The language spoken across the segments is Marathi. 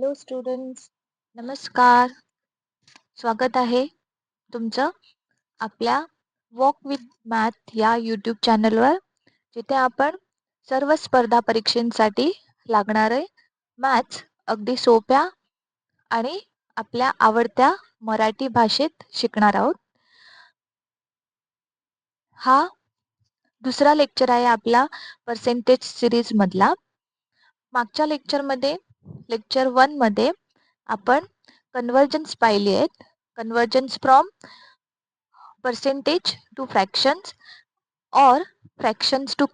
हॅलो स्टुडंट्स, नमस्कार. स्वागत आहे तुमचं आपल्या वॉक विथ मॅथ या यूट्यूब चॅनलवर, जिथे आपण सर्व स्पर्धा परीक्षांसाठी लागणारे मॅथ्स अगदी सोप्या आणि आपल्या आवडत्या मराठी भाषेत शिकणार आहोत. हा दुसरा लेक्चर आहे आपला पर्सेंटेज सिरीज मधला. मागच्या लेक्चरमध्ये लेक्चर 1 मध्ये आपण कन्वर्जन्स पाहिली आहेत. Convergence from percentage to fractions or fractions to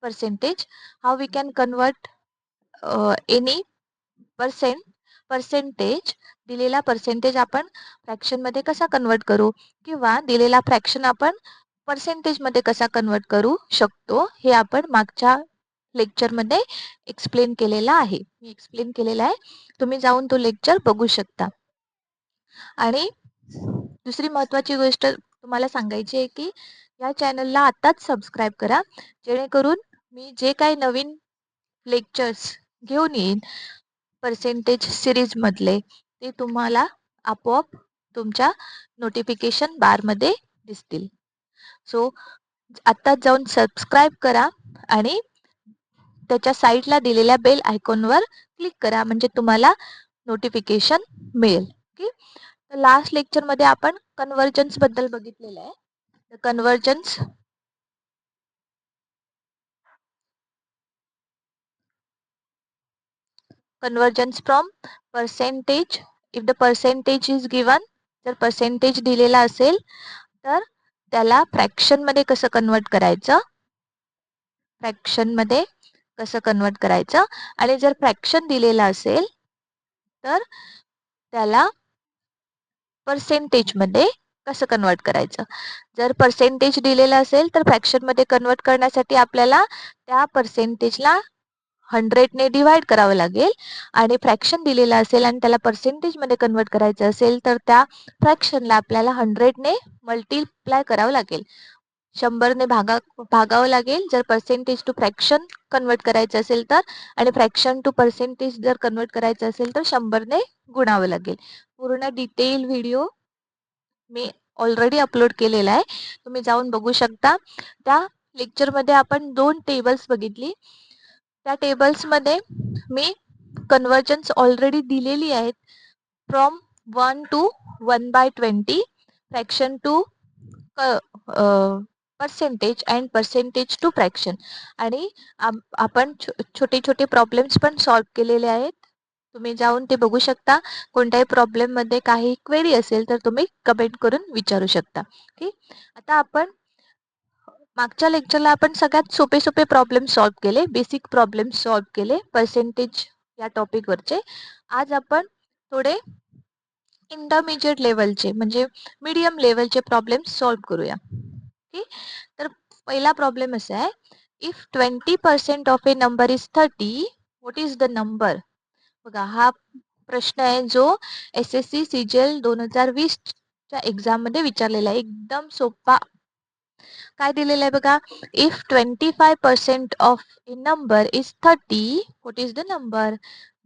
percentage. How we can convert any percentage, दिलेला पर्सेंटेज आपण फ्रॅक्शन मध्ये कसा कन्वर्ट करू किंवा दिलेला फ्रॅक्शन आपण पर्सेंटेज मध्ये कसा कन्वर्ट करू शकतो, हे आपण मागच्या लेक्चर मध्ये एक्सप्लेन केलेला आहे. मी एक्सप्लेन केलेला आहे, तुम्ही जाऊन तो लेक्चर बघू शकता. आणि दुसरी महत्त्वाची गोष्ट तुम्हाला सांगायची आहे की या चॅनलला आताच सबस्क्राईब करा, जेणेकरून मी जे काही नवीन लेक्चर्स घेऊन येईन पर्सेंटेज सिरीज मधले, ते तुम्हाला आपोआप तुमच्या नोटिफिकेशन बारमध्ये दिसतील. सो आत्ताच जाऊन सबस्क्राईब करा आणि त्याच्या साईडला दिलेल्या बेल आयकॉनवर क्लिक करा, म्हणजे तुम्हाला नोटिफिकेशन मिळेल. ओके. लास्ट लेक्चर मध्ये आपण कन्वर्जन्स बद्दल बघितलेलं आहे. Convergence from percentage. If the percentage is given, जर पर्सेंटेज दिलेला असेल तर त्याला फ्रॅक्शन मध्ये कसं कन्वर्ट करायचं, आणि जर फ्रॅक्शन दिलेला असेल तर त्याला पर्सेंटेज मध्ये कसं कन्वर्ट करायचं. जर पर्सेंटेज दिलेला असेल तर फ्रॅक्शन मध्ये कन्वर्ट करण्यासाठी आपल्याला त्या पर्सेंटेजला 100 ने डिवाइड करावं लागेल, आणि फ्रॅक्शन दिलेला असेल आणि त्याला पर्सेंटेज मध्ये कन्वर्ट करायचं असेल तर त्या फ्रॅक्शनला आपल्याला 100 ने मल्टिप्लाय करावं लागेल, 100 ने भागावं लागेल जर पर्सेंटेज टू फ्रॅक्शन कन्वर्ट करायचं असेल तर, आणि फ्रॅक्शन टू पर्सेंटेज जर कन्वर्ट करायचं असेल तर 100 ने गुणावं लागेल. पूर्ण डिटेल व्हिडिओ मी ऑलरेडी अपलोड केलेला आहे, तुम्ही जाऊन बघू शकता. त्या लेक्चरमध्ये आपण 2 टेबल्स बघितली. त्या टेबल्समध्ये मी कन्वर्जन्स ऑलरेडी दिलेली आहेत. From 1 to 1/20, fraction to percentage and percentage to fraction, आणि आपण छोटे छोटे प्रॉब्लेम्स पण सॉल्व्ह केलेले आहेत. तुम्ही जाऊन ते बघू शकता. कोणत्याही प्रॉब्लेम मध्ये काही क्वेरी असेल तर तुम्ही कमेंट करून विचारू शकता. ठीक. आता आपण मागच्या लेक्चरला आपण सगळ्यात सोपे सोपे प्रॉब्लेम सॉल्व्ह केले, बेसिक प्रॉब्लेम सॉल्व्ह केले पर्सेंटेज या टॉपिक वरचे. आज आपण थोडे इंटरमिजिएट लेवलचे म्हणजे मीडियम लेवलचे प्रॉब्लेम सॉल्व्ह करूया. ठीक. तर पहिला प्रॉब्लेम असा आहे, if 20% of a number is 30, what is the number. बघा, हा प्रश्न आहे जो SSC CGL 2020 च्या एक्झाम मध्ये विचारलेला आहे. एकदम सोपा. काय दिलेलं आहे बघा, if 25% of a number is 30, what is the number.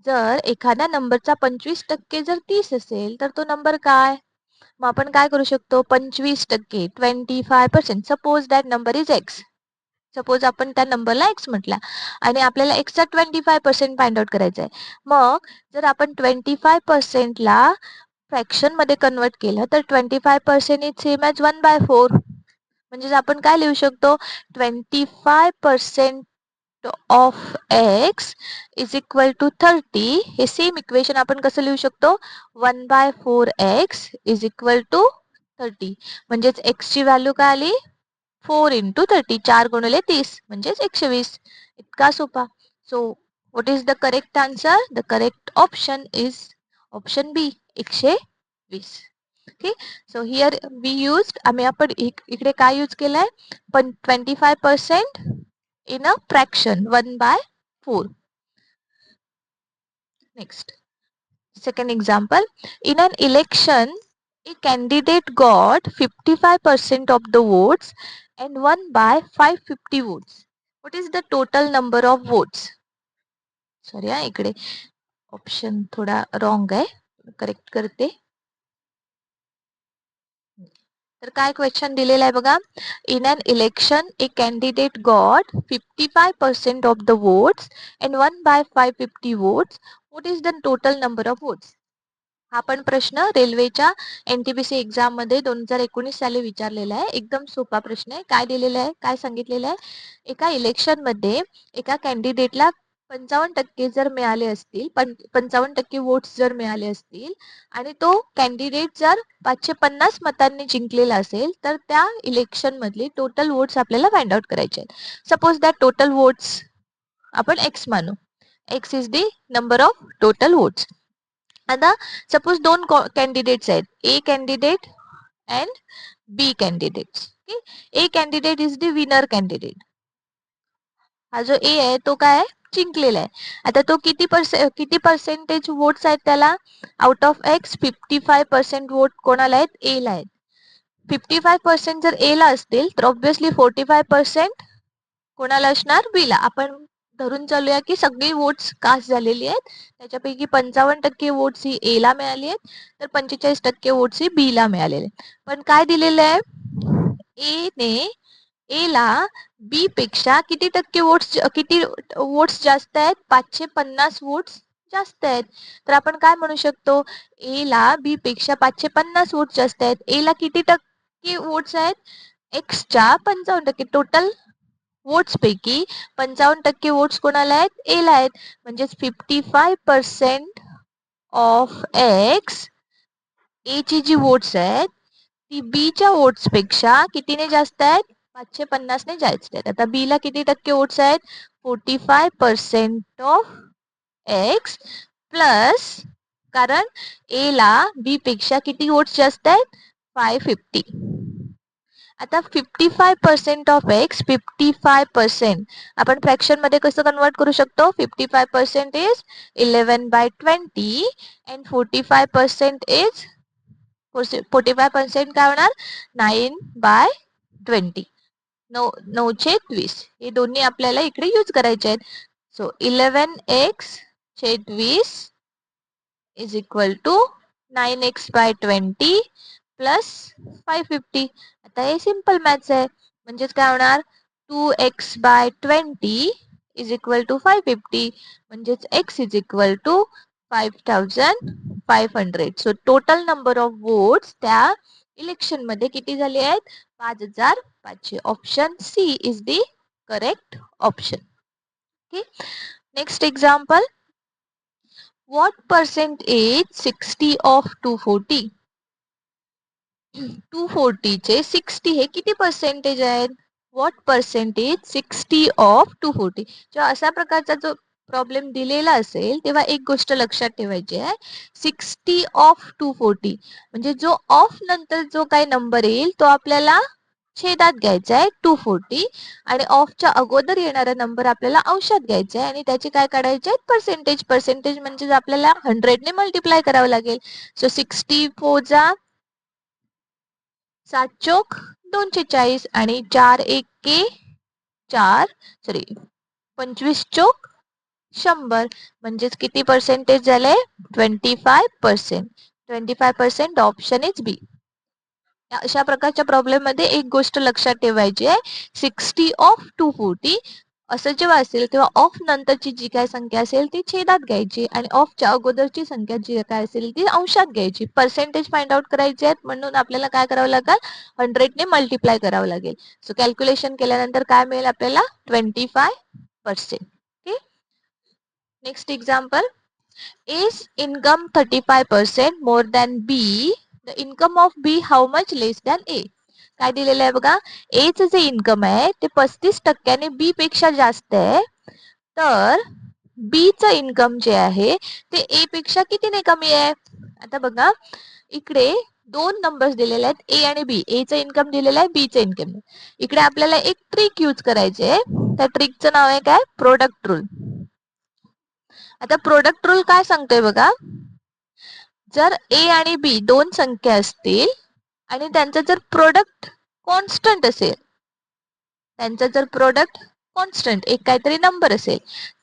जर एखाद्या नंबरचा 25% जर 30 असेल तर तो नंबर काय. मग आपण काय करू शकतो, 25%, 25%, suppose that number is x. Suppose आपण त्या नंबरला एक्स म्हटला आणि आपल्याला एक्सचा 25% फाइंड आउट करायचा आहे. मग जर आपण 25% ला फ्रॅक्शन मध्ये कन्वर्ट केलं तर 25% इज सेम ॲज 1/4. म्हणजे आपण काय लिहू शकतो, 25% of X is equal to 30. हे सेम इक्वेशन आपण कसं लिहू शकतो, 1/4 एक्स इज इक्वल टू 30. म्हणजेच एक्स ची व्हॅल्यू काय आली, 4 into 30, 4 गुणिले 30 म्हणजेच 120. इतका सोपा. So what is the correct answer. The correct option is option B, 120. Okay. So here we use, आपण इकडे काय यूज केलंय, पण 25% in a fraction 1/4. Next, second example. In an election, a candidate got 55% of the votes and won by 550 votes. What is the total number of votes? Sorry, इकडे ऑप्शन थोडा रॉंग आहे, करेक्ट करते. तर काय क्वेश्चन दिलेला आहे बघा. In an election a candidate got 55% of the votes and won by 550 votes. What is the total number of votes? हा पण प्रश्न रेल्वेच्या NTPC एक्झाम मध्ये 2019 साली विचारलेला आहे. एकदम सोपा प्रश्न आहे. काय दिलेलं आहे, काय सांगितलेलं आहे? एका इलेक्शन मध्ये एका कॅन्डिडेटला 55% जर मिळाले असतील, 55% वोट्स जर मिळाले असतील आणि तो कॅन्डिडेट जर 550 मतांनी जिंकलेला असेल, तर त्या इलेक्शन मधले टोटल वोट्स आपल्याला फाइंड आउट करायचे आहेत. सपोज दॅट टोटल वोट्स आपण एक्स मानू. X is the number of total votes. आता सपोज दोन कॅन्डिडेट्स आहेत, A candidate and B candidates. A candidate is the winner candidate. हा जो ए आहे तो काय आहे, जिंकलेला आहे. आता तो किती पर्सेंटेज वोट्स आहेत त्याला? आउट ऑफ एक्स 55% वोट कोणाला आहेत? ए ला आहेत. 55% जर ए ला असतील तर ऑब्व्हियसली 45% कोणाला असणार? बी ला. आपण धरून चालूया की सगळी वोट्स कास्ट झालेली आहेत, त्याच्यापैकी 55% वोट्स ही ए ला मिळाली आहेत, तर 45% वोट्स ही बी ला मिळालेले. पण काय दिलेलं आहे? ए ने ए ला बी पेक्षा किती टक्के वोट्स, किती वोट्स जास्त आहेत? 550 वोट्स जास्त आहेत. तर आपण काय म्हणू शकतो? ए ला बी पेक्षा 550 वोट्स जास्त आहेत. ए ला किती टक्के वोट्स आहेत? एक्सच्या 55%. टोटल वोट्स पैकी 55% वोट्स कोणाला आहेत? ए ला आहेत. म्हणजेच 55% ऑफ एक्स, ए ची जी वोट्स आहेत ती बी च्या वोट्स पेक्षा कितीने जास्त आहेत? 550 ने जास्त आहेत. आता बी ला किती टक्के वोट्स आहेत? 45% ऑफ एक्स प्लस, कारण ए ला बी पेक्षा किती वोट्स जास्त आहेत? 550. आता 55% ऑफ एक्स, 55% आपण फ्रॅक्शन मध्ये कसं कन्वर्ट करू शकतो? 55% इज 11/20 अँड 45% इज 45% काय होणार? 9/20. 9/20. हे दोन्ही आपल्याला इकडे यूज करायचे आहेत. So 11x/20 is equal to 9x/20 plus 550. आता हे सिंपल मॅथ्स आहे. म्हणजेच काय होणार? 2x/20 is equal to 550. म्हणजेच x is equal to 5500. So total number of votes त्या इलेक्शन मध्ये किती झाले आहेत? 5500. Option C is the correct option. Okay, next example. What percentage 60 of 240? 240 चे 60 हे किती पर्सेंटेज आहेत? What percentage 60 of 240? जेव्हा अशा प्रकारचा जो प्रॉब्लेम दिलेला असेल तेव्हा एक गोष्ट लक्षात ठेवायची आहे. 60 ऑफ 240 म्हणजे जो ऑफ नंतर जो काही नंबर येईल तो आपल्याला छेदात घ्यायचा आहे 240, आणि ऑफच्या अगोदर येणारा नंबर आपल्याला अंशात घ्यायचा आहे आणि त्याचे काय काढायचे आहेत? पर्सेंटेज. पर्सेंटेज म्हणजे आपल्याला 100 ने मल्टिप्लाय करावं लागेल. सो 60 4 7 चोक 240 आणि 4 1 4, सॉरी 25 चोक 100. म्हणजेच किती पर्सेंटेज झाले? 25%. 25% ऑप्शन इज बी. अशा प्रकारच्या प्रॉब्लेम मध्ये एक गोष्ट लक्षात ठेवायची आहे. 60 ऑफ 240 असं जेव्हा असेल तेव्हा ऑफ नंतरची जी काय संख्या असेल ती छेदात घ्यायची आणि ऑफच्या अगोदरची संख्या जी काय असेल ती अंशात घ्यायची. पर्सेंटेज फाइंड आउट करायचे आहेत म्हणून आपल्याला काय करावं लागेल? 100 ने मल्टिप्लाय करावं लागेल. सो कॅल्क्युलेशन केल्यानंतर काय मिळेल आपल्याला? 25%. Okay, next example. A's income 35% more than B. The income of B how much less than A? काय दिलेलं आहे बघा. A चं जे इन्कम आहे ते 35% B पेक्षा जास्त आहे, तर B चं इन्कम जे आहे ते A पेक्षा कितीने कमी आहे? आता बघा इकडे दोन नंबर्स दिलेले आहेत A आणि B. A चं इन्कम दिलेलं आहे, B चं इन्कम. इकडे आपल्याला एक ट्रिक यूज करायची आहे. त्या ट्रिकचं नाव आहे काय? Product rule. आता प्रोडक्ट रूल काय सांगतोय बघा. जर ए आणि बी दोन संख्या असतील आणि त्यांचं जर प्रोडक्ट कॉन्स्टंट असेल, त्यांचं जर प्रोडक्ट कॉन्स्टंट एक काहीतरी नंबर असेल,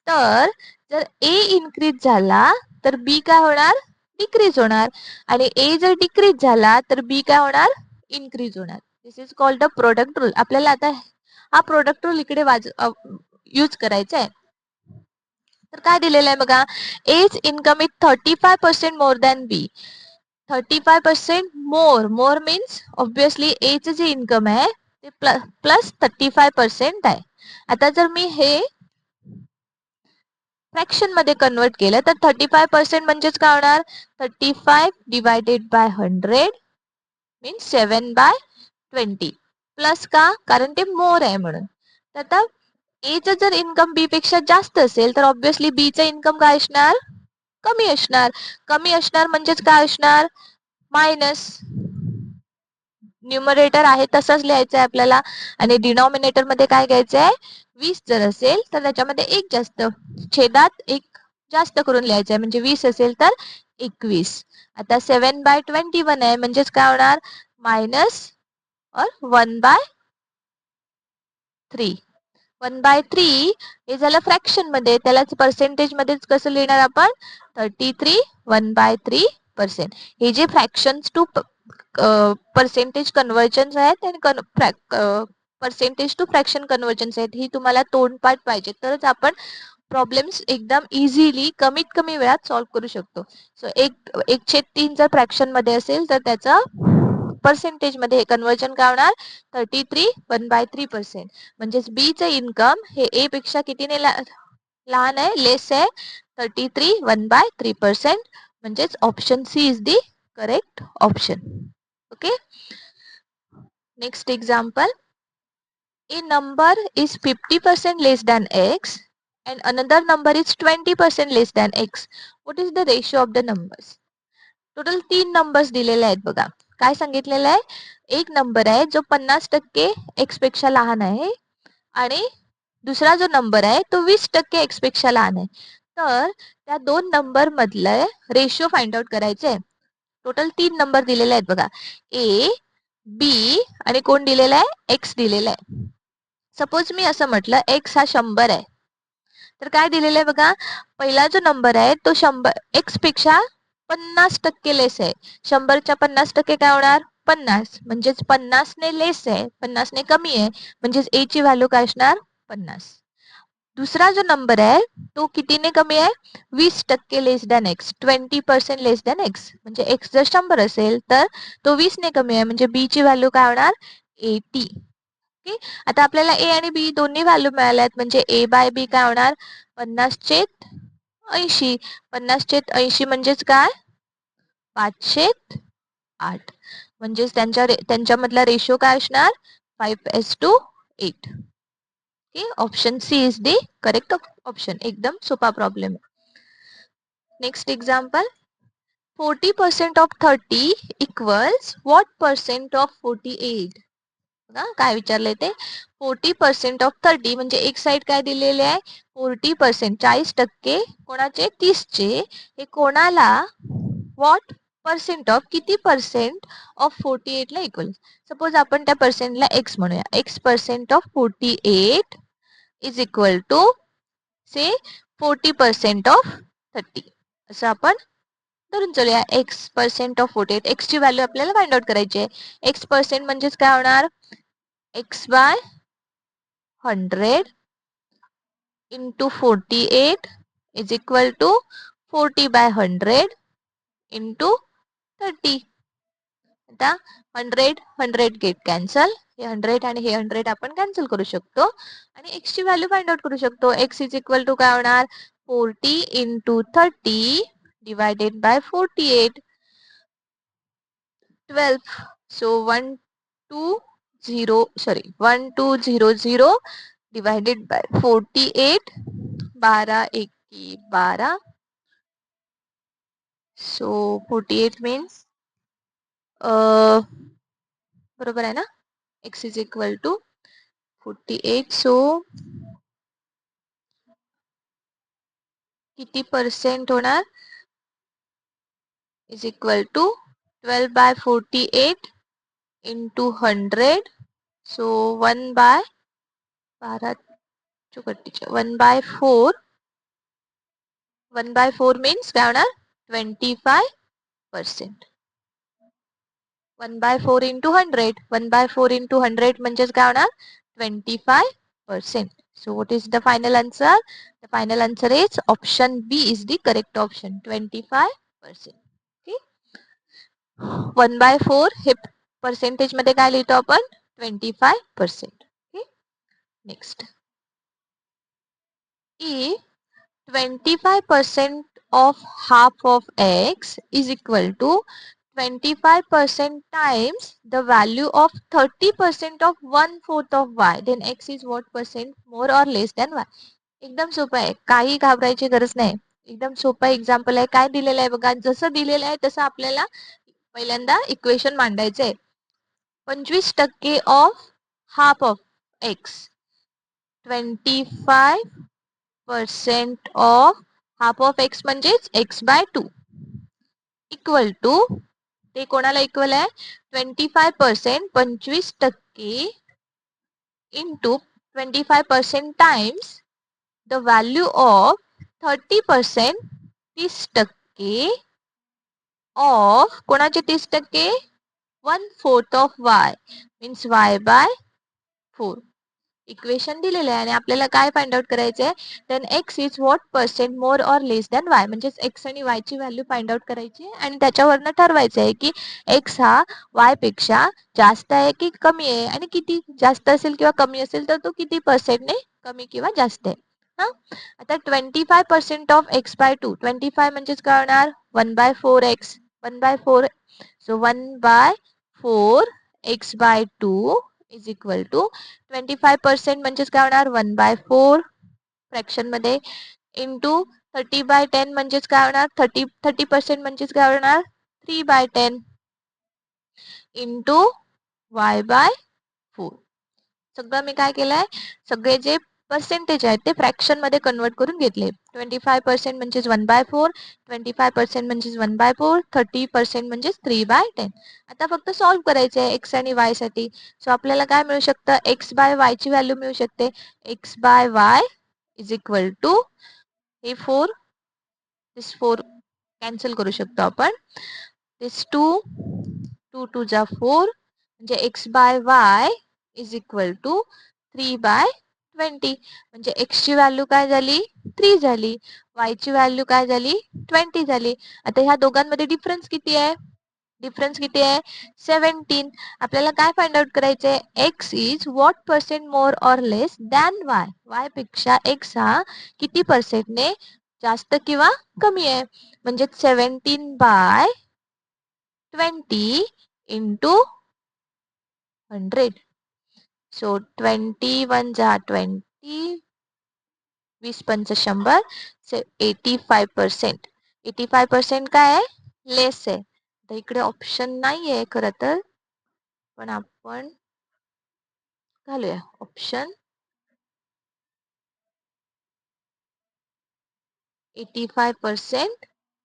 तर जर ए इन्क्रीज झाला तर बी काय होणार, डिक्रीज होणार. आणि ए जर डिक्रीज झाला तर बी काय होणार, इन्क्रीज होणार. This is called the product rule. आपल्याला आता हा प्रोडक्ट रूल इकडे यूज करायचा आहे. तर काय दिलेलं आहे बघा, A's income is 35% more than B. 35% more means obviously एच जे इन्कम आहे ते प्लस 35% आहे. आता जर मी हे फ्रॅक्शन मध्ये कन्वर्ट केलं तर 35% म्हणजेच काय होणार, 35 डिवायडेड बाय 100 मीन्स 7/20 प्लस का, कारण ते मोर आहे म्हणून. तर आता एचं जर इन्कम बी पेक्षा जास्त असेल तर ऑब्विसली बी चं इन्कम काय असणार, कमी असणार. कमी असणार म्हणजेच काय असणार, मायनस. न्यूमरेटर आहे तसंच लिहायचं आहे आपल्याला आणि डिनॉमिनेटर मध्ये काय घ्यायचं आहे, 20 जर असेल तर त्याच्यामध्ये एक जास्त, छेदात एक जास्त करून लिहायचं आहे. म्हणजे 20 असेल तर 21. आता 7/21 आहे म्हणजेच काय होणार, मायनस और 1/3. 1/3 हे झालं फ्रॅक्शन मध्ये, त्यालाच पर्सेंटेज मध्येच कसं लिहिणार आपण, 33 1/3%. हे जे फ्रॅक्शन्स टू पर्सेंटेज कन्व्हर्जन्स आहेत आणि पर्सेंटेज टू फ्रॅक्शन कन्व्हर्जन्स आहेत, ही तुम्हाला तोंडपाठ पाहिजे तरच आपण प्रॉब्लेम्स एकदम इझिली कमीत कमी वेळात सॉल्व्ह करू शकतो. सो 1/3 जर फ्रॅक्शन मध्ये असेल तर त्याचा पर्सेंटेज मध्ये कन्व्हर्जन काय होणार, 33 1/3%. म्हणजेच बी चं इन्कम हे ए पेक्षा कितीने लहान आहे, लेस आहे, 33 1/3%. म्हणजेच option C is the correct option. Okay. Next example. A number is 50% less than x and another number is 20% less than x. What is the ratio of the numbers? Total 3 numbers दिलेले आहेत बघा. काय सांगितलेलं आहे, एक नंबर आहे जो 50% x पेक्षा लहान आहे आणि दुसरा जो नंबर आहे तो 20% x पेक्षा लहान आहे. तर त्या दोन नंबर मधले रेशिओ फाइंड आउट करायचे आहे. टोटल 3 नंबर दिलेले आहेत बघा, ए बी आणि कोण दिलेला आहे, एक्स दिलेला आहे. सपोज मी असं म्हटलं एक्स हा 100 आहे, तर काय दिलेलं आहे बघा, पहिला जो नंबर आहे तो 100 एक्स पेक्षा 50% लेस आहे. 100च्या 50% काय होणार, 50. म्हणजेच 50 ने लेस आहे, 50 ने कमी आहे, म्हणजेच ए ची व्हॅल्यू काय असणार, 50. दुसरा जो नंबर आहे तो कितीने कमी आहे, 20% less than x, 20% less than x. म्हणजे एक्स जर 100 असेल तर तो 20 ने कमी आहे, म्हणजे बी ची व्हॅल्यू काय होणार, 80. ओके. आता आपल्याला ए आणि बी दोन्ही व्हॅल्यू मिळाल्यात, म्हणजे ए बाय बी काय होणार, 50/80. 50/80 म्हणजेच काय, 5/8. म्हणजेच त्यांच्यामधला रेशो काय असणार, 5:8. Okay. Option C is the correct option. एकदम सोपा problem. Next example. 40% of 30 equals what percent of 48? काय विचारलंय ते, 40% ऑफ 30 म्हणजे एक साइड काय दिलेले आहे, 40%, 40% कोणाचे, 30चे, हे कोणाला, व्हॉट पर्सेंट ऑफ, किती पर्सेंट ऑफ 48 ला इक्वल. सपोज आपण त्या पर्सेंटला एक्स म्हणूया, X percent of 48 is equal to say 40% of 30. असं आपण धरून चलूया. एक्स पर्सेंट ऑफ 48, एक्स ची व्हॅल्यू आपल्याला फाइंड आउट करायची आहे. एक्स पर्सेंट म्हणजेच काय होणार, x/100 into 48 is equal to 40/100 into 30. आता 100 गेट कॅन्सल, हे 100 आणि हे 100 आपण कॅन्सल करू शकतो आणि x ची व्हॅल्यू फाइंड आउट करू शकतो. x इज इक्वल टू काय होणार, 40 into 30 divided by 48, 12. So 1200 divided by 48, 12 एकी 12. So 48 means बरोबर आहे ना, x is equal to 48. So किती पर्सेंट होणार, is equal to 12/48 into 100. So 1/12 1/4 1/4 means काय होणार 25%. 1/4 इंटू 100. 1/4 इंटू 100 म्हणजेच काय होणार 25%. So what is the final answer? The final answer is option B is the correct option, 25%. Okay. 1/4 हे पर्सेंटेज मध्ये काय लिहितो आपण 25%. Okay. Next. If 25% of half of x is equal to 25% times the value of 30% of 1/4 of y, then x is what percent more or less than y. एकदम सोपं आहे, काही घाबरायची गरज नाही. एकदम सोपं एक्झाम्पल आहे. काय दिलेलं आहे बघा, जसं दिलेलं आहे तसं आपल्याला पहिल्यांदा इक्वेशन मांडायचं आहे. 25% of half of x, 25% of half of x म्हणजेच x/2 इक्वल टू, ते कोणाला इक्वल आहे 25%, 25% into 25% times the value of 30%, 30% of कोणाचे 30%, 1/4 of y means y/4. Equation दिलेले आहे आणि आपल्याला काय फाइंड आउट करायचे आहे, then X is what percent more or less than Y, म्हणजेच एक्स आणि वाय ची व्हॅल्यू फाइंड आउट करायची आणि त्याच्यावरनं ठरवायचं आहे की एक्स हा वाय पेक्षा जास्त आहे की कमी आहे, आणि किती जास्त असेल किंवा कमी असेल तर तो किती पर्सेंटने कमी किंवा जास्त आहे. हा, आता 25% ऑफ x/2, 25 म्हणजेच काय होणार 1/4 x, 1/4, so 1/4 x/2 is equal to 25% म्हणजेच काय होणार 1/4 फ्रॅक्शन मध्ये इंटू 30/10 म्हणजेच काय होणार 30% म्हणजेच काय होणार 3/10 इंटू y/4. सगळं मी काय केलंय, सगळे जे पर्सेंटेज आहेत ते फ्रॅक्शन मध्ये कन्वर्ट करून घेतले. 25% म्हणजेच 1/4, 25% म्हणजेच 1/4, 30% म्हणजेच 3/10. आता फक्त सॉल्व्ह करायचे आहे एक्स आणि वाय साठी. सो आपल्याला काय मिळू शकतं, x/y ची व्हॅल्यू मिळू शकते, x/y इज इक्वल टू हे 4, दिस 4 कॅन्सल करू शकतो आपण, दिस 2, 2 2 जा 4, म्हणजे x/y इज इक्वल टू 3/20. म्हणजे x ची व्हॅल्यू काय झाली 3 झाली, y ची व्हॅल्यू काय झाली 20 झाली. आता ह्या दोघांमध्ये डिफरन्स किती आहे, डिफरन्स किती आहे 17. आपल्याला काय फाइंड आउट करायचंय, x is what percent more or less than y, y पेक्षा x हा किती पर्सेंटने जास्त किंवा कमी आहे, म्हणजे 17/20 इंटू 100. सो 21 जा 20, 20 पंच 100, 85%. 85% काय आहे लेस आहे. तर इकडे ऑप्शन नाही आहे खरं तर, पण आपण घालूया ऑप्शन 85%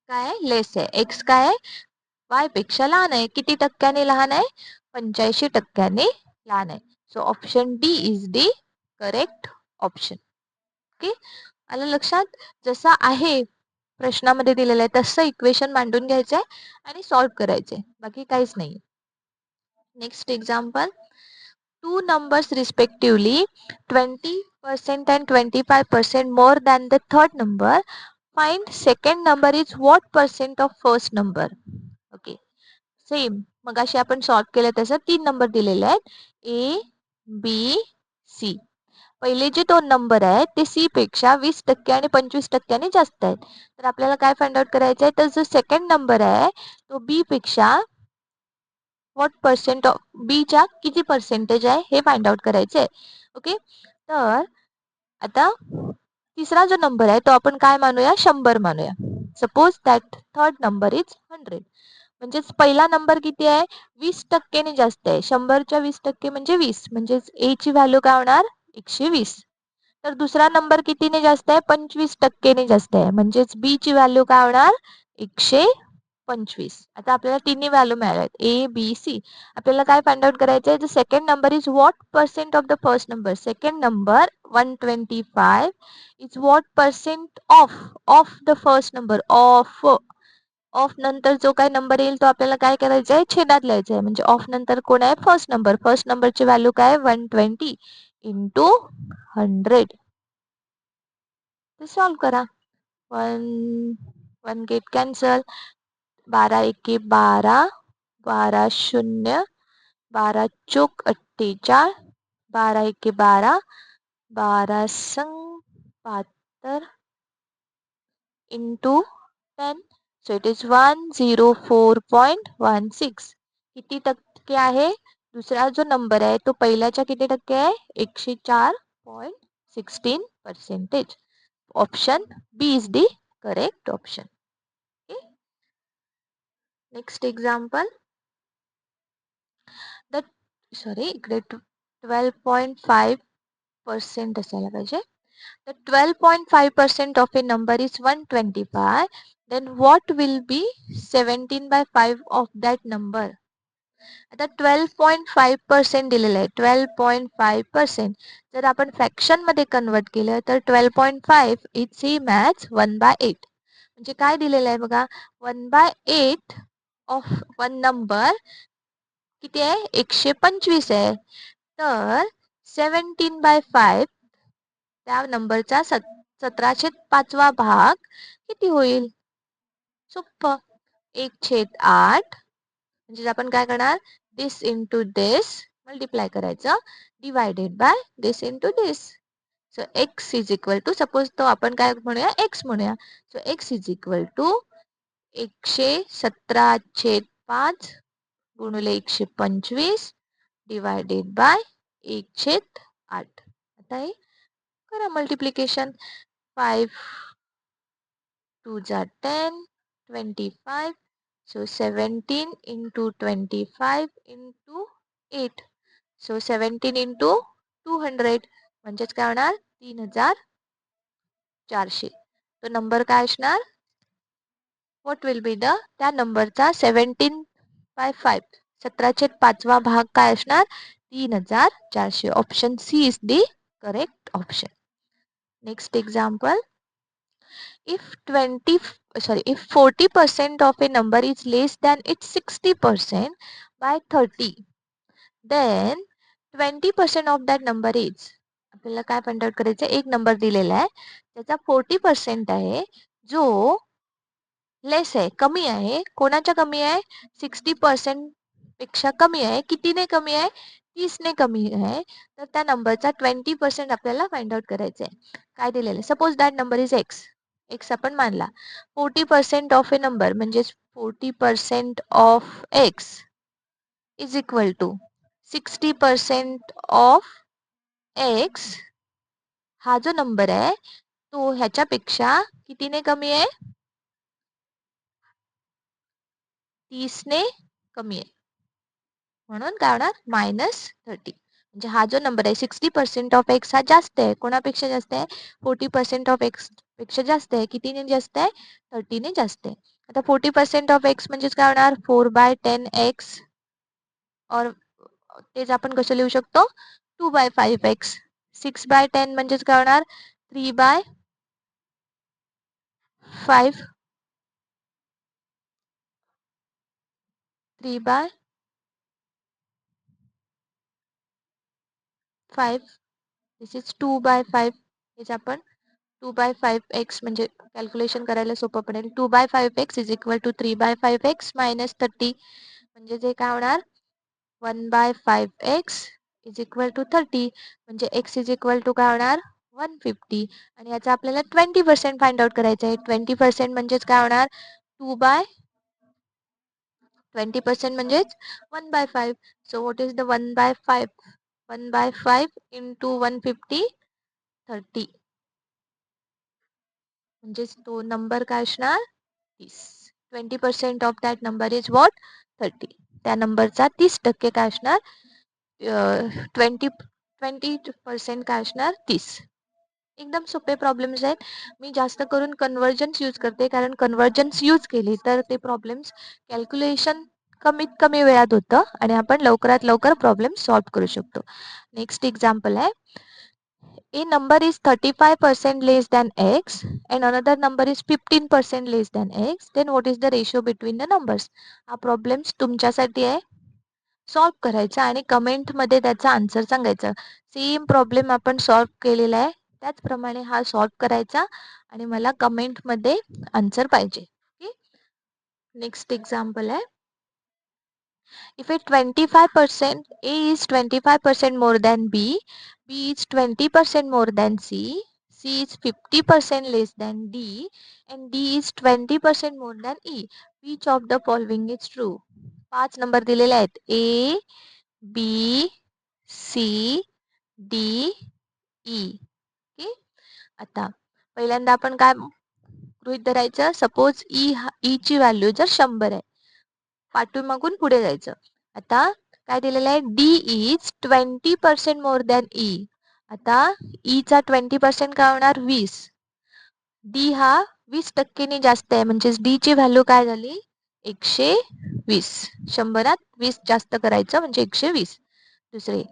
काय लेस आहे, एक्स काय आहे वाय पेक्षा लहान आहे. किती टक्क्याने लहान आहे 85% लहान आहे. So option D is the correct option. Okay, आलं लक्षात. जसा आहे प्रश्नामध्ये दिलेलं आहे तसं इक्वेशन मांडून घ्यायचंय आणि सॉल्व्ह करायचंय, बाकी काहीच नाही. Next example, two numbers respectively 20% and 25% more than the third number, find second number is what percent of first number. Okay, same मगाशी आपण सॉल्व केलं तसं 3 नंबर दिलेले आहेत ए बी सी. पहिले जे 2 नंबर आहेत ते सी पेक्षा 20% आणि 25% जास्त आहेत. तर आपल्याला काय फाइंड आउट करायचं आहे, तर जो सेकंड नंबर आहे तो बी पेक्षा व्हॉट पर्सेंट ऑफ बी च्या किती पर्सेंटेज आहे हे फाइंड आउट करायचे आहे. ओके, तर आता तिसरा जो नंबर आहे तो आपण काय मानूया 100 मानूया. Suppose that third number is 100. म्हणजेच पहिला नंबर किती आहे 20% ने जास्त आहे, 100च्या 20% म्हणजे 20, म्हणजेच ए ची व्हॅल्यू काय होणार 120. तर दुसरा नंबर कितीने जास्त आहे 25% ने जास्त आहे, म्हणजेच बी ची व्हॅल्यू काय होणार 110. 25. आता आपल्याला तिन्ही व्हॅल्यू मिळाल्यात ए बी सी. आपल्याला काय फाइंड आउट करायचं आहे, the second number is what percent of the first number. Second number 125 is what percent of of the first number. Of नंतर जो काही नंबर येईल तो आपल्याला काय करायचा आहे, छेदात लिहायचा आहे. म्हणजे ऑफ नंतर कोण आहे, फर्स्ट नंबर. फर्स्ट नंबरची व्हॅल्यू काय, 120 इंटू 100. ते सॉल्व करा. One one get cancel. 12 एके 12, 12 शून्य, 12 चोक 48, 12 एके 12, 12 संग 72 इंटू 10. So it is 104.16. किती टक्के आहे, दुसरा जो नंबर आहे तो पहिल्याच्या किती टक्के आहे, 104.16%. Option B is the correct option. Next example. The इकडे 12.5% असायला पाहिजे. The 12.5% of a number is 125. Then what will be 17/5 of that number? आता 12.5% दिलेलं आहे. 12.5% जर आपण फ्रॅक्शन मध्ये कन्वर्ट केलं तर 12.5 इज सेम ॲज 1/8. म्हणजे काय दिलेलं आहे बघा, 1/8 ऑफ वन नंबर किती आहे, 125 आहे. तर 17/5 त्या नंबरचा 17/5 भाग किती होईल, सोप्पं, 1/8. म्हणजे आपण काय करणार, दिस इंटू दिस मल्टिप्लाय करायचं, divided by this into this. So X is equal to, suppose तो आपण काय म्हणूया, एक्स म्हणूया. So X is equal to 117/5 गुणिले 125 डिवायडेड बाय 1/8. आता हे करा multiplication. 5 2 are 10, 25. So 17 into 25 into 8. So 17 into 200. म्हणजेच काय होणार, 3400. तो नंबर काय असणार, व्हॉट विल बी द, त्या नंबरचा 17/5 17/5 भाग काय असणार, 3400. Option C is the correct option. Next example. If 40% of a number is less than its 60% by 30, then 20% of that number is, आपल्याला काय फाइंड आउट करायचं, एक नंबर दिलेला आहे त्याचा 40% आहे जो लेस आहे, कमी आहे. कोणाच्या कमी आहे, 60% पेक्षा कमी आहे. कितीने कमी आहे, 30ने कमी आहे. तर त्या नंबरचा 20% आपल्याला फाइंड आउट करायचं आहे. काय दिलेलं आहे, suppose that number is X. X आपण मानला. 40% ऑफ ए नंबर म्हणजे 40% of X is equal to 60% of X. हा जो नंबर आहे तो ह्याच्यापेक्षा कितीने कमी आहे, 30ने कमी आहे. म्हणून काय होणार, -30. म्हणजे हा जो नंबर आहे 60% ऑफ एक्स हा जास्त आहे. कोणापेक्षा जास्त आहे, 40% ऑफ एक्स पेक्षा जास्त आहे. कितीने जास्त आहे, 30ने जास्त आहे. आता 40% ऑफ एक्स म्हणजेच काय होणार, 4/10x. और तेच आपण कसं लिहू शकतो, 2/5x. 6/10 म्हणजेच काय होणार, 3/5. 3/5. दिस इज 2/5. हेच आपण 2/5x म्हणजे कॅल्क्युलेशन करायला सोपं पडेल. 2/5x is equal to 3/5x minus 30. म्हणजे जे काय होणार, 1/5x इज इक्वल टू 30. म्हणजे x इज इक्वल टू काय होणार, 150. आणि याचा आपल्याला 20% फाइंड आउट करायचं आहे. 20% म्हणजेच काय होणार, 20% म्हणजेच 1/5. So what is the 1/5. 1/5 into 150, 30. म्हणजेच तो नंबर काय असणार, 30. 20% of that number is what, 30. त्या नंबरचा 30% काय असणार, 20% काय असणार, 30. एकदम सोपे प्रॉब्लेम्स आहेत. मी जास्त करून कन्वर्जन्स यूज करते, कारण कन्वर्जन्स यूज केली तर ते प्रॉब्लेम्स कॅल्क्युलेशन कमीत कमी वेळात होतं आणि आपण लवकरात लवकर प्रॉब्लेम सॉल्व्ह करू शकतो. नेक्स्ट एक्झाम्पल आहे, a number is 35% less than x and another number is 15% less than x, then what is the ratio between the numbers? हा प्रॉब्लेम्स तुमच्यासाठी आहे, सॉल्व्ह करायचा आणि कमेंटमध्ये त्याचा आन्सर सांगायचा. सेम प्रॉब्लेम आपण सॉल्व्ह केलेला आहे, त्याचप्रमाणे हा सॉल्व्ह करायचा आणि मला कमेंटमध्ये आन्सर पाहिजे. नेक्स्ट एक्झाम्पल आहे, if a 25% A is 25% more than B, B is 20% more than C, C is 50% less than D, and D is 20% more than E. Which of the following is true? 5 number दिलेले आहेत, A, B, C, D, E. Okay, आता पहिल्यांदा आपण काय गृहीत धरायचं, सपोज ई ची व्हॅल्यू जर 100 आहे, पाठीमागून पुढे जायचं. आता काय दिलेलं आहे, D is 20% more than E. आता ई चा 20% काय होणार, 20. डी हा 20% जास्त आहे, म्हणजेच डी ची व्हॅल्यू काय झाली, 120. 100त 20 जास्त करायचं म्हणजे 120. दुसरे,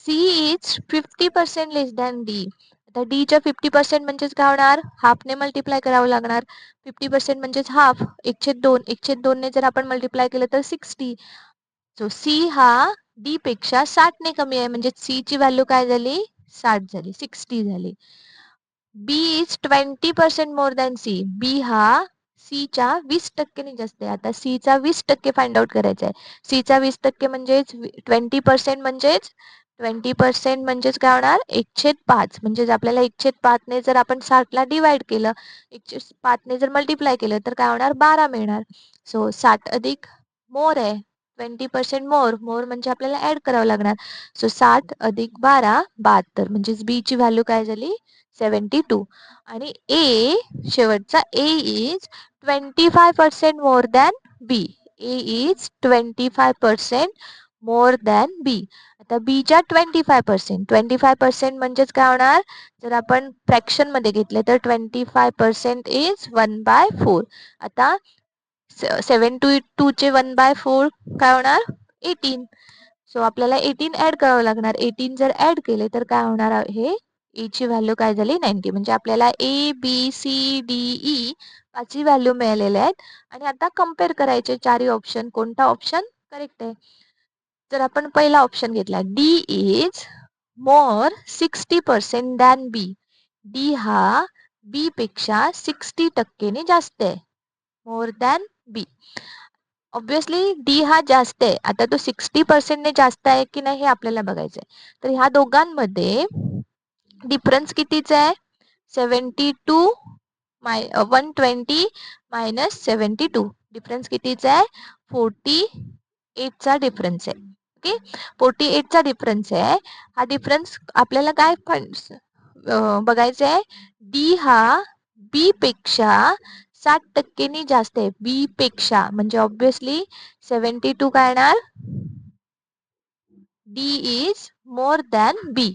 C is 50% less than D. आता डी च्या 50% म्हणजेच काय होणार, हाफने मल्टिप्लाय करावं लागणार. 50% म्हणजेच हाफ, 1/2. 1/2 ने जर आपण मल्टिप्लाय केलं तर 60. सो सी हा डी पेक्षा 60 ने कमी आहे, म्हणजे सी ची व्हॅल्यू काय झाली, 60 झाली, 60 झाली. बी इज 20% मोर दॅन सी. बी हा सी च्या 20% जास्त आहे. आता सी चा 20% फाइंड आउट करायचा आहे. सी चा 20% म्हणजेच 20% म्हणजेच 20% म्हणजेच काय होणार, 1/5. म्हणजेच आपल्याला 1/5 ने जर आपण 60 ला डिवाइड केलं, 1/5 ने जर मल्टिप्लाय केलं तर काय होणार, 12 मिळणार. सो 60 अधिक मोर आहे, 20% मोर. मोर म्हणजे आपल्याला ऍड करावं लागणार. सो 60 अधिक 12, 72. म्हणजेच बी ची व्हॅल्यू काय झाली, 72. आणि ए, शेवटचा A is 25% more than B. A is 25% more than B. आता बी च्या 25%, 25% म्हणजेच काय होणार, जर आपण फ्रॅक्शन मध्ये घेतले तर 25% इज 1/4. आता 7 चे 1/4 काय होणार, 18. सो आपल्याला 18 ऍड करावं लागणार. 18 जर ऍड केले तर काय होणार आहे, ए ची व्हॅल्यू काय झाली, 90. म्हणजे आपल्याला A B C D E पाचही व्हॅल्यू मिळालेल्या आहेत. आणि आता कम्पेअर करायचे चारही ऑप्शन, कोणता ऑप्शन करेक्ट आहे. जर आपण पहिला ऑप्शन घेतला, D is more 60% than B. D हा बी पेक्षा 60% जास्त आहे, more than B. Obviously D हा जास्त आहे. आता तो 60% ने जास्त आहे की नाही हे आपल्याला बघायचं आहे. तर ह्या दोघांमध्ये डिफरन्स कितीचा आहे, 72 120 मायनस 72. डिफरन्स कितीचा आहे, 48 चा डिफरन्स आहे. ओके, 48 चा डिफरन्स आहे. हा डिफरन्स आपल्याला काय बघायचं आहे, डी हा बी पेक्षा 60% जास्त आहे. बी पेक्षा म्हणजे ऑब्विसली 72 काय येणार, D is more than B.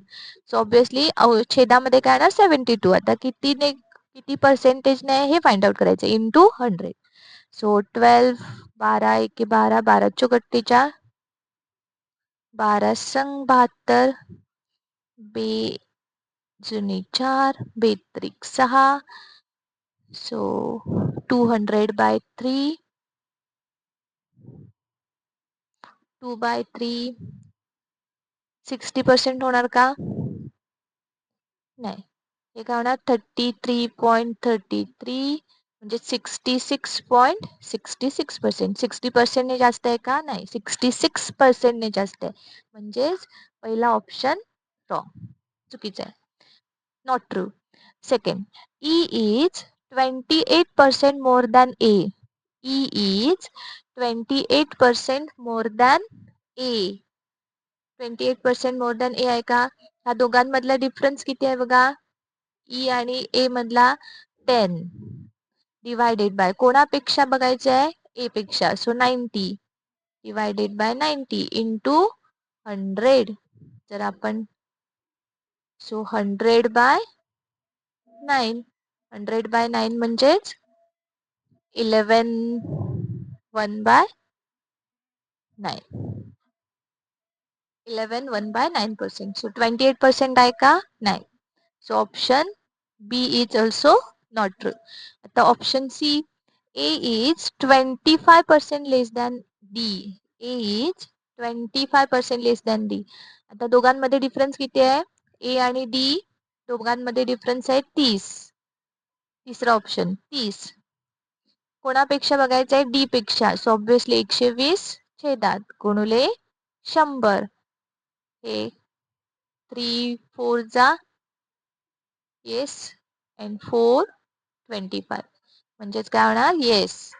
So obviously छेदामध्ये काय येणार, 72. आता किती पर्सेंटेज ने हे फाइंड आउट करायचं, इंटू 100. सो 12, 12 एके 12, 12 चौक 48, 12 संग 72, जुनी 4, बेत्रिक 6. सो 200/3, 2/3 60% होणार का, नाही. हे काय होणार, 33.33 म्हणजे 66.66%. 60% ने जास्त आहे का, नाही, 66% ने जास्त आहे. म्हणजेच पहिला ऑप्शन रॉंग, चुकीचा आहे, not true. Second, E is 28% more than A. E is 28% more than A. 28% more than A आहे का. ह्या दोघांमधला डिफरन्स किती आहे बघा, ई आणि ए मधला 10 डिवायडेड बाय कोणापेक्षा बघायचं आहे, ए पेक्षा. So 90 divided by 90 into 100. जर आपण 100/90 9. 100/9 म्हणजेच 11 1/9. 11 1/9%. So 28% आहे का? नाही. So option B is also not true. आता option C, A is 25% less than D. A is 25% less than D. आता दोघांमध्ये डिफरन्स किती आहे? A आणि D दोघांमध्ये डिफरन्स आहे 30. तिसरा ऑप्शन 30. कोणापेक्षा बघायचं आहे? D पेक्षा. So obviously 120 छेदात गुणुले 100. हे 3 4 जा येस अँड 4 25. म्हणजेच काय होणार? Yes.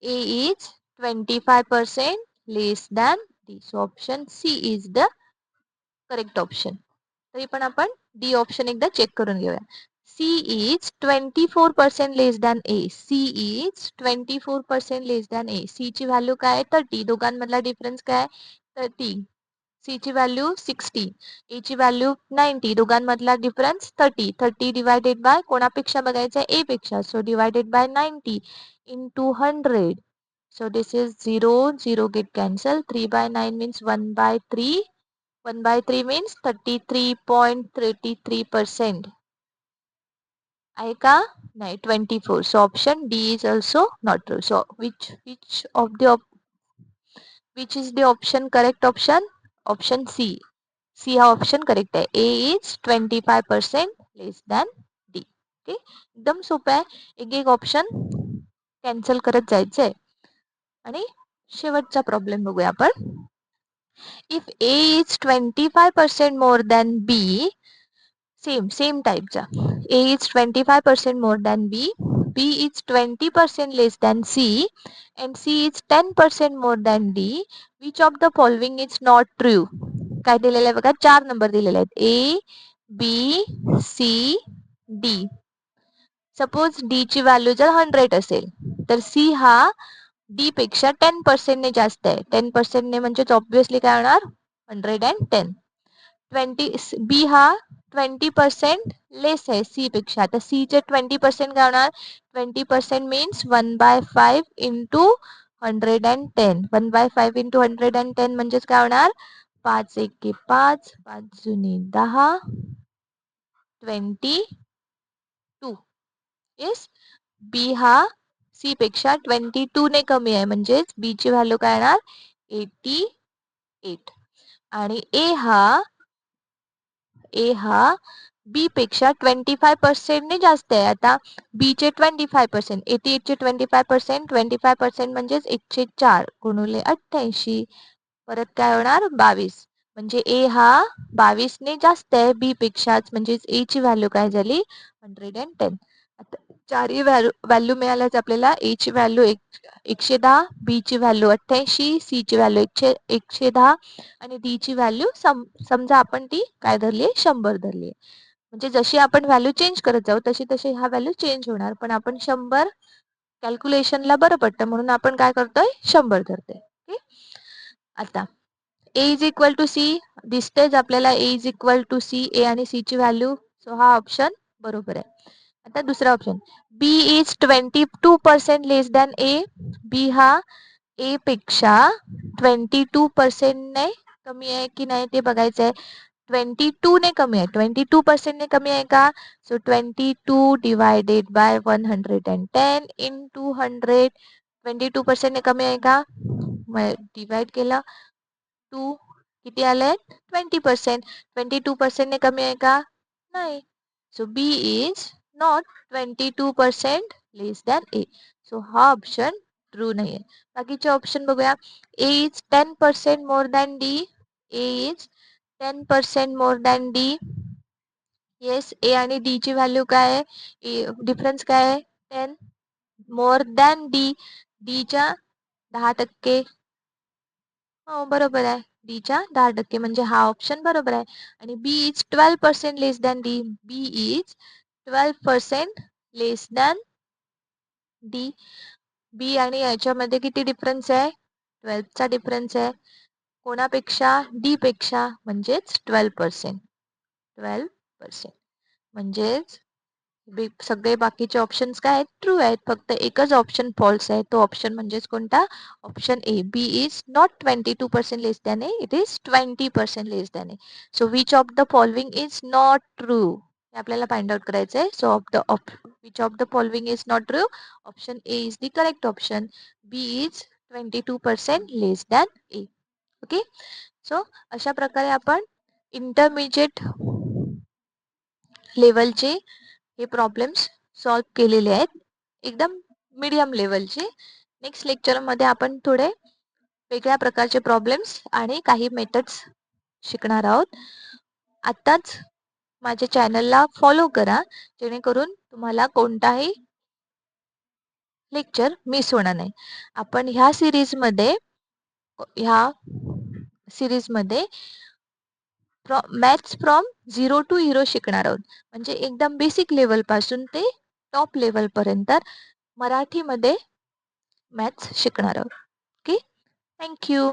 A is 25% less than D. So option C is the correct option. तरी पण आपण D ऑप्शन एकदा चेक करून घेऊया. C is 24% less than A. C is 24% less than A. C ची व्हॅल्यू काय आहे? 30. दोघांमधला डिफरन्स काय आहे? 30. C ची व्हॅल्यू 60. A ची व्हॅल्यू 90. दोघांमधला डिफरन्स 30. 30 डिवायडेड बाय कोणापेक्षा बघायचं आहे? A पेक्षा. So divided by 90 into 100. So this is 0, 0 get cancelled. 3/9 means 1/3. 1/3 means 33.33%. आहे का? नाही, 24. So option D is also not true. So which is the option correct option? Option C. C हा ऑप्शन करेक्ट आहे. A is 25% less than D. Okay, एकदम सोपं आहे. एक एक ऑप्शन कॅन्सल करत जायचंय. आणि शेवटचा प्रॉब्लेम बघूया आपण. If A is 25% more than B, same टाईपचा. A is 25% more than B, B is 20% less than C, and C is 10% more than D. Which of the following is not true? काय दिलेलं आहे बघा? 4 नंबर दिलेले आहेत. A, B, C, D. Suppose D ची व्हॅल्यू जर 100 असेल तर C हा D पेक्षा 10% ने जास्त आहे. 10% ने म्हणजेच ऑब्विसली काय होणार? 110. 20 B हा 20% लेस आहे C पेक्षा. आता C चे 20% काय होणार? 20% मीन्स 1/5 इंटू 110. 1/5 इंटू 110 म्हणजेच काय होणार? 5 एके 5, 5 जुनी 10, 22. येस, B हा C पेक्षा 22 ने कमी आहे म्हणजेच B ची व्हॅल्यू काय येणार? 88. आणि A हा B पेक्षा 25% ने जास्त आहे. आता B चे 25%, 88 चे 25%, 25% म्हणजेच 104 गुणुले 88. परत काय होणार? 22. म्हणजे A हा 22 ने जास्त आहे B पेक्षाच, म्हणजेच A ची व्हॅल्यू काय झाली? 110. आता चारही व्हॅल्यू मिळाल्याच आपल्याला. A ची व्हॅल्यू 110, B ची व्हॅल्यू 88, C ची व्हॅल्यू 110 आणि D ची व्हॅल्यू समजा आपण ती काय धरली? 100 धरली. म्हणजे जशी आपण व्हॅल्यू चेंज करत जाऊ तशी तशी हा व्हॅल्यू चेंज होणार. पण आपण 100 कॅल्क्युलेशनला बरं पडतं म्हणून आपण काय करतोय? 100 धरतोय. ओके, आता A is equal to C दिसतेच आपल्याला. A is equal to C, A आणि C ची व्हॅल्यू. सो हा ऑप्शन बरोबर आहे. आता दुसरा option, B is 22% less than A. B हा A पेक्षा 22% ने कमी आहे की नाही ते बघायचं आहे. 22 ने कमी आहे. 22% ने कमी आहे का? So 22 divided by 110 into 100. 22% ने कमी आहे का? डिवाइड केला 2, किती आले? 20%. 22% ने कमी आहे का? नाही. So B is not 22% less than A. So हा ऑप्शन ट्रू नाही आहे. बाकीचे ऑप्शन बघूया. A is 10% more than D. A is 10% more than D. Yes, A आणि D ची व्हॅल्यू काय आहे? डिफरन्स काय आहे? 10. More than D. D च्या 10%. हो, बरोबर आहे. D च्या 10% म्हणजे हा ऑप्शन बरोबर आहे. आणि B is 12% less than D. B is 12% less than D. B आणि याच्यामध्ये किती डिफरन्स आहे? 12 चा डिफरन्स आहे. कोणापेक्षा? D पेक्षा, म्हणजेच 12%. 12%. म्हणजेच सगळे बाकीचे ऑप्शन्स काय आहेत? ट्रू आहेत. फक्त एकच ऑप्शन फॉल्स आहे. तो ऑप्शन म्हणजेच कोणता? Option A. B is not 22% less than A, it is 20% less than A. So which of the following is not true? हे आपल्याला फाइंड आउट करायचं आहे. So which of the following is not true? Option A is the correct option. B is 22% less than A. Okay. So अशा प्रकारे आपण इंटरमिजिएट लेवलचे हे प्रॉब्लेम्स सॉल्व्ह केलेले आहेत, एकदम मीडियम लेवलचे. नेक्स्ट लेक्चरमध्ये आपण थोडे वेगळ्या प्रकारचे प्रॉब्लेम्स आणि काही मेथड्स शिकणार आहोत. आत्ताच माझ्या चॅनलला फॉलो करा, जेणेकरून तुम्हाला कोणताही लेक्चर मिस होणार नाही. आपण ह्या सिरीजमध्ये मॅथ्स फ्रॉम 0 to हिरो शिकणार आहोत. म्हणजे एकदम बेसिक लेवल पासून ते टॉप लेवल पर्यंत मराठीमध्ये मॅथ्स शिकणार आहोत. ओके. थँक्यू.